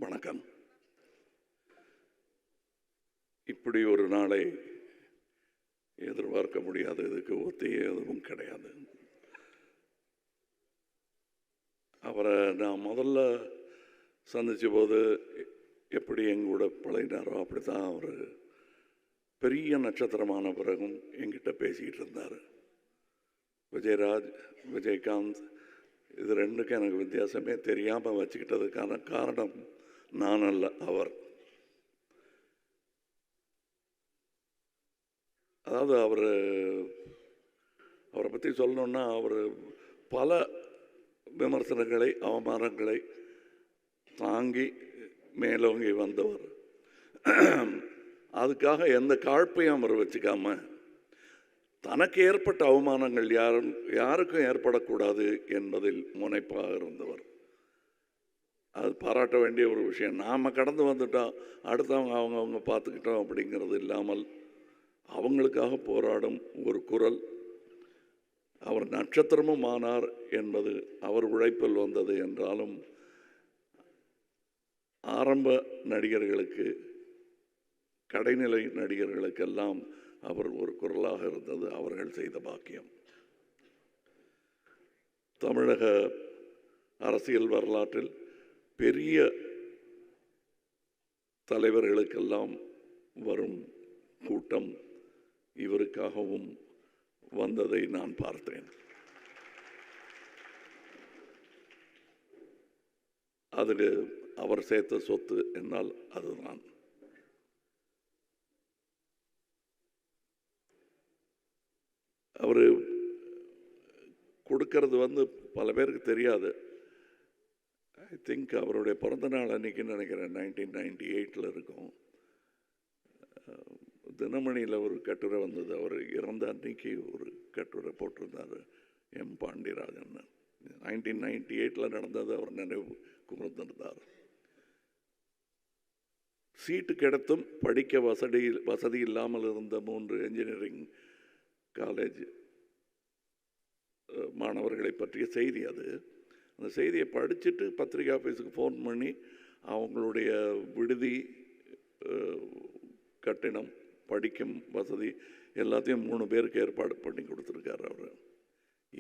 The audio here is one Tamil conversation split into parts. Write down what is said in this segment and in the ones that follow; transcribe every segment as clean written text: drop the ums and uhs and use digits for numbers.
வணக்கம். இப்படி ஒரு நாளை எதிர்பார்க்க முடியாது. இதுக்கு ஒத்தியே எதுவும் கிடையாது. அவரை நான் முதல்ல சந்தித்த போது எப்படி எங்கூட பழகினாரோ அப்படி தான் அவர் பெரிய நட்சத்திரமான பிறகும் என்கிட்ட பேசிக்கிட்டு இருந்தார். விஜயராஜ், விஜயகாந்த், இது ரெண்டுக்கும் எனக்கு வித்தியாசமே தெரியாமல் வச்சுக்கிட்டதுக்கான காரணம் நான் அல்ல, அவர். அதாவது அவரை பற்றி சொல்லணுன்னா அவர் பல விமர்சனங்களை, அவமானங்களை தாங்கி மேலோங்கி வந்தவர். அதுக்காக எந்த காழ்ப்பையும் அவர் வச்சுக்காம தனக்கு ஏற்பட்ட அவமானங்கள் யாருக்கும் ஏற்படக்கூடாது என்பதில் முனைப்பாக இருந்தவர். அது பாராட்ட வேண்டிய ஒரு விஷயம். நாம் கடந்து வந்துட்டோம், அடுத்தவங்க அவங்க பார்த்துக்கிட்டோம் அப்படிங்கிறது இல்லாமல் அவங்களுக்காக போராடும் ஒரு குரல். அவர் நட்சத்திரமும் ஆனார் என்பது அவர் உழைப்பில் வந்தது என்றாலும் ஆரம்ப நடிகர்களுக்கு, கடைநிலை நடிகர்களுக்கெல்லாம் அவர் ஒரு குரலாக இருந்தது அவர்கள் செய்த பாக்கியம். தமிழக அரசியல் வரலாற்றில் பெரிய தலைவர்களுக்கெல்லாம் வரும் கூட்டம் இவருக்காகவும் வந்ததை நான் பார்த்தேன். அதில் அவர் சேர்த்த சொத்து என்னால் அதுதான். அவர் கொடுக்கறது பல பேருக்கு தெரியாது. ஐ திங்க் அவருடைய பிறந்த நாள் அன்றைக்கின்னு நினைக்கிறேன், 1998 இருக்கும். தினமணியில் ஒரு கட்டுரை வந்தது. அவர் இறந்த அன்னைக்கு ஒரு கட்டுரை போட்டிருந்தார் எம் பாண்டியராஜன். 1998 நடந்தது அவர் நினைவு கூர்ந்திருந்தார். சீட்டு கிடைத்தும் படிக்க வசதி இல்லாமல் இருந்த 3 என்ஜினியரிங் காலேஜ் மாணவர்களை பற்றிய செய்தி அது. அந்த செய்தியை படிச்சுட்டு பத்திரிகை ஆஃபீஸுக்கு ஃபோன் பண்ணி அவங்களுடைய விடுதி, கட்டிடம், படிக்கும் வசதி எல்லாத்தையும் 3 பேருக்கு ஏற்பாடு பண்ணி கொடுத்துருக்காரு அவர்.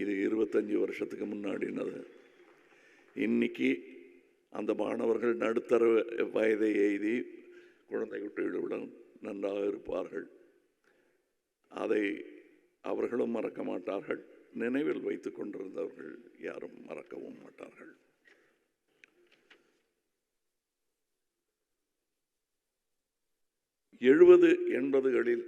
இது 25 வருஷத்துக்கு முன்னாடினது. இன்னைக்கு அந்த மாணவர்கள் நடுத்தர வயதை எய்தி குழந்தை குட்டிகளுடன் நன்றாக இருப்பார்கள். அதை அவர்களும் மறக்க மாட்டார்கள். நினைவில் வைத்துக் கொண்டிருந்தவர்கள் யாரும் மறக்கவும் மாட்டார்கள். எழுபது 80களில்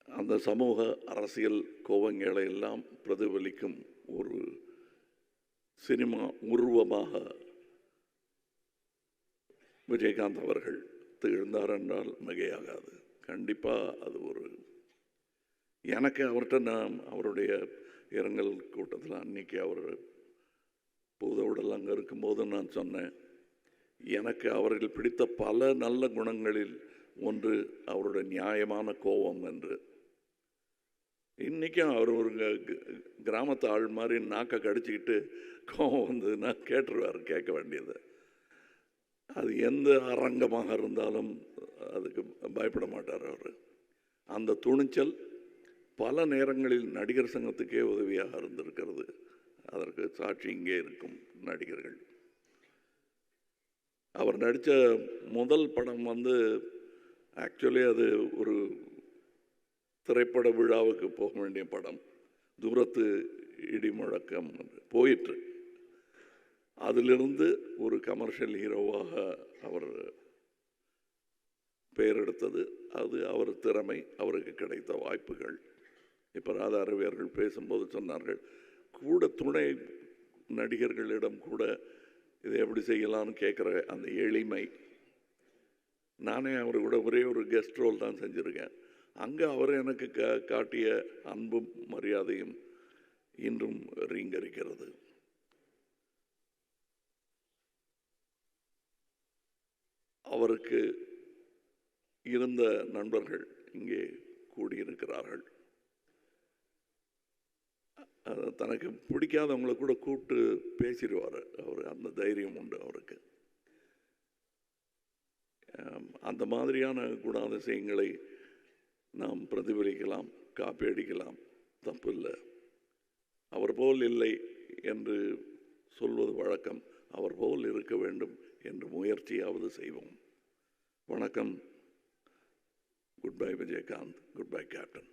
அந்த சமூக அரசியல் கோவங்களை எல்லாம் பிரதிபலிக்கும் ஒரு சினிமா உருவமாக விஜயகாந்த் அவர்கள் திகழ்ந்தார் என்றால் மிகையாகாது. கண்டிப்பாக அது ஒரு, எனக்கு அவர்கிட்ட நான் அவருடைய இரங்கல் கூட்டத்தில் அன்னைக்கு அவர் பூதவுடல் அங்கே இருக்கும்போது நான் சொன்னேன், எனக்கு அவர்கள் பிடித்த பல நல்ல குணங்களில் ஒன்று அவருடைய நியாயமான கோபம் என்று. இன்றைக்கும் அவர் ஒரு கிராமத்து ஆள் மாதிரி நாக்கை கடிச்சிக்கிட்டு கோபம் வந்ததுன்னா கேட்டுருவார், கேட்க வேண்டியது. அது எந்த அரங்கமாக இருந்தாலும் அதுக்கு பயப்பட மாட்டார் அவர். அந்த துணிச்சல் பல நேரங்களில் நடிகர் சங்கத்துக்கே உதவியாக இருந்திருக்கிறது. அதற்கு சாட்சி இங்கே இருக்கும் நடிகர்கள். அவர் நடித்த முதல் படம் ஆக்சுவலி அது ஒரு திரைப்பட விழாவுக்கு போக வேண்டிய படம். தூரத்து இடி முழக்கம் போயிற்று. அதிலிருந்து ஒரு கமர்ஷியல் ஹீரோவாக அவர் பெயர் எடுத்தது. அது அவர் திறமை, அவருக்கு கிடைத்த வாய்ப்புகள். இப்போ ராதா ரவியர்கள் பேசும்போது சொன்னார்கள், கூட துணை நடிகர்களிடம் கூட இதை எப்படி செய்யலாம்னு கேட்குற அந்த எளிமை. நானே அவர் கூட ஒரே ஒரு கெஸ்ட் ரோல் தான் செஞ்சுருக்கேன். அங்கே அவர் எனக்கு காட்டிய அன்பும் மரியாதையும் இன்றும் ரீங்கரிக்கிறது. அவருக்கு இருந்த நண்பர்கள் இங்கே கூடியிருக்கிறார்கள். தனக்கு பிடிக்காதவங்களை கூட கூப்பிட்டு பேசிடுவார் அவர். அந்த தைரியம் உண்டு அவருக்கு. அந்த மாதிரியான குணாதிசயங்களை நாம் பிரதிபலிக்கலாம், காப்பி அடிக்கலாம், தப்பில்லை. அவர் போல் இல்லை என்று சொல்வது வழக்கம். அவர் போல் இருக்க வேண்டும் என்று முயற்சியாவது செய்வோம். வணக்கம். Good bye Vijayakanth. Good bye captain.